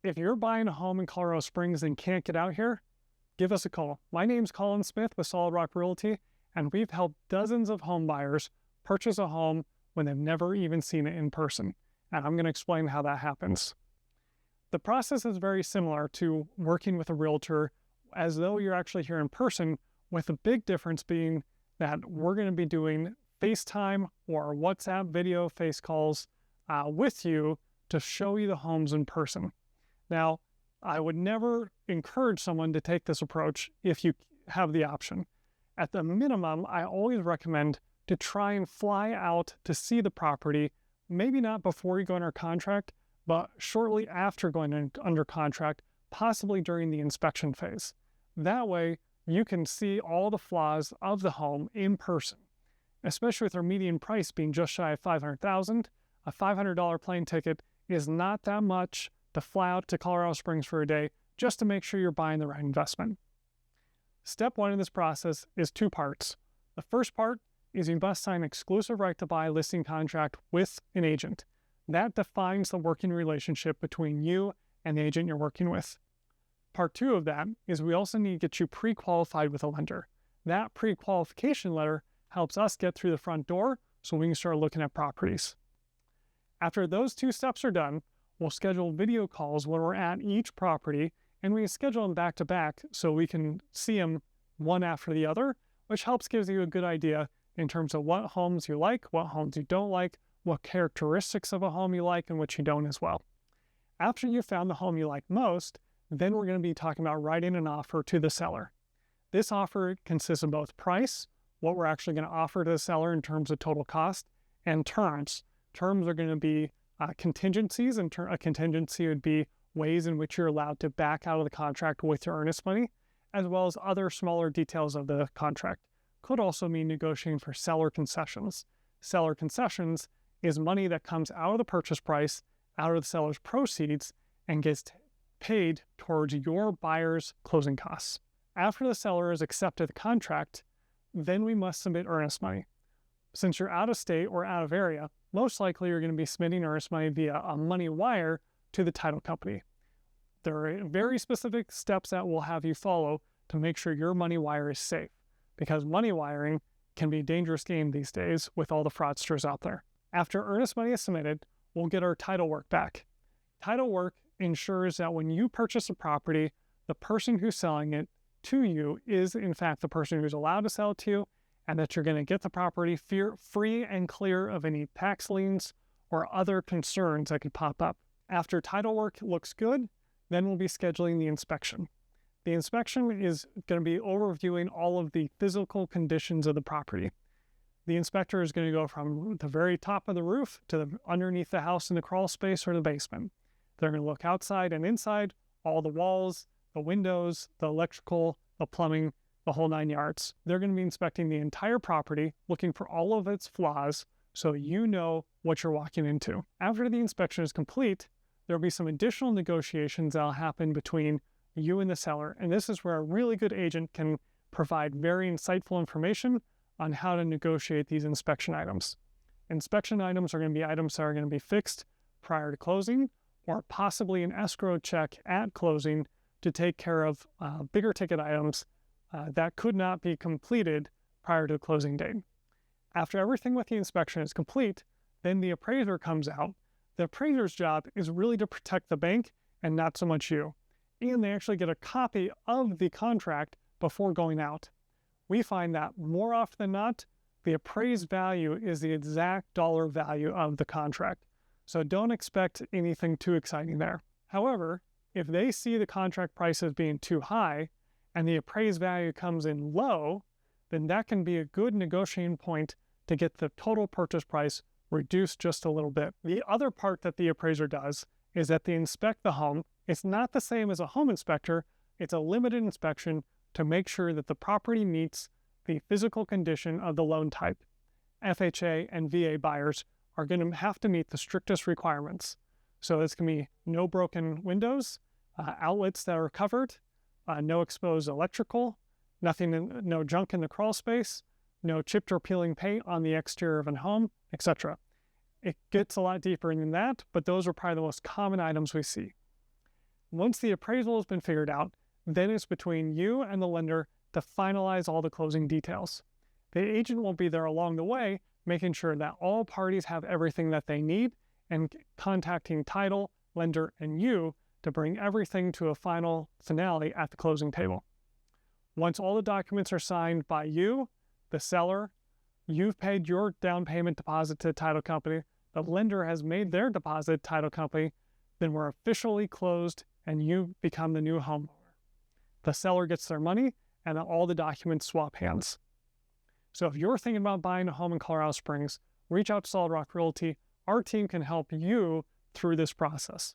If you're buying a home in Colorado Springs and can't get out here, give us a call. My name's Colin Smith with Solid Rock Realty, and we've helped dozens of home buyers purchase a home when they've never even seen it in person. And I'm going to explain how that happens. The process is very similar to working with a realtor as though you're actually here in person, with the big difference being that we're going to be doing FaceTime or WhatsApp video face calls with you to show you the homes in person. Now, I would never encourage someone to take this approach if you have the option. At the minimum, I always recommend to try and fly out to see the property, maybe not before you go under contract, but shortly after going under contract, possibly during the inspection phase. That way, you can see all the flaws of the home in person, especially with our median price being just shy of $500,000. A $500 plane ticket is not that much to fly out to Colorado Springs for a day just to make sure you're buying the right investment. Step one in this process is two parts. The first part is you must sign an exclusive right to buy listing contract with an agent. That defines the working relationship between you and the agent you're working with. Part two of that is we also need to get you pre-qualified with a lender. That pre-qualification letter helps us get through the front door so we can start looking at properties. After those two steps are done, we'll schedule video calls when we're at each property, and we schedule them back to back so we can see them one after the other, which helps gives you a good idea in terms of what homes you like, what homes you don't like, what characteristics of a home you like and which you don't as well. After you've found the home you like most, then we're going to be talking about writing an offer to the seller. This offer consists of both price, what we're actually going to offer to the seller in terms of total cost, and terms. Terms are going to be contingencies, and a contingency would be ways in which you're allowed to back out of the contract with your earnest money, as well as other smaller details of the contract. Could also mean negotiating for seller concessions. Seller concessions is money that comes out of the purchase price, out of the seller's proceeds, and gets paid towards your buyer's closing costs. After the seller has accepted the contract, then we must submit earnest money. Since you're out of state or out of area, most likely you're going to be submitting earnest money via a money wire to the title company. There are very specific steps that we'll have you follow to make sure your money wire is safe, because money wiring can be a dangerous game these days with all the fraudsters out there. After earnest money is submitted, we'll get our title work back. Title work ensures that when you purchase a property, the person who's selling it to you is in fact the person who's allowed to sell it to you, and that you're going to get the property free and clear of any tax liens or other concerns that could pop up. After title work looks good, then we'll be scheduling the inspection. The inspection is going to be overviewing all of the physical conditions of the property. The inspector is going to go from the very top of the roof to underneath the house in the crawl space or the basement. They're going to look outside and inside, all the walls, the windows, the electrical, the plumbing, the whole 9 yards. They're going to be inspecting the entire property, looking for all of its flaws so you know what you're walking into. After the inspection is complete, there'll be some additional negotiations that'll happen between you and the seller, and this is where a really good agent can provide very insightful information on how to negotiate these inspection items. Inspection items are going to be items that are going to be fixed prior to closing, or possibly an escrow check at closing to take care of bigger ticket items that could not be completed prior to the closing date. After everything with the inspection is complete, then the appraiser comes out. The appraiser's job is really to protect the bank and not so much you. And they actually get a copy of the contract before going out. We find that more often than not, the appraised value is the exact dollar value of the contract. So don't expect anything too exciting there. However, if they see the contract price as being too high and the appraised value comes in low, then that can be a good negotiating point to get the total purchase price reduced just a little bit. The other part that the appraiser does is that they inspect the home. It's not the same as a home inspector. It's a limited inspection to make sure that the property meets the physical condition of the loan type. FHA and VA buyers are going to have to meet the strictest requirements. So it's going to be no broken windows, outlets that are covered, no exposed electrical, no junk in the crawl space, no chipped or peeling paint on the exterior of a home, etc. It gets a lot deeper than that, but those are probably the most common items we see. Once the appraisal has been figured out, then it's between you and the lender to finalize all the closing details. The agent will be there along the way, making sure that all parties have everything that they need and contacting title, lender, and you to bring everything to a final finale at the closing table. Once all the documents are signed by you, the seller, you've paid your down payment deposit to the title company, the lender has made their deposit to the title company, then we're officially closed and you become the new homeowner. The seller gets their money and then all the documents swap hands. So if you're thinking about buying a home in Colorado Springs, reach out to Solid Rock Realty. Our team can help you through this process.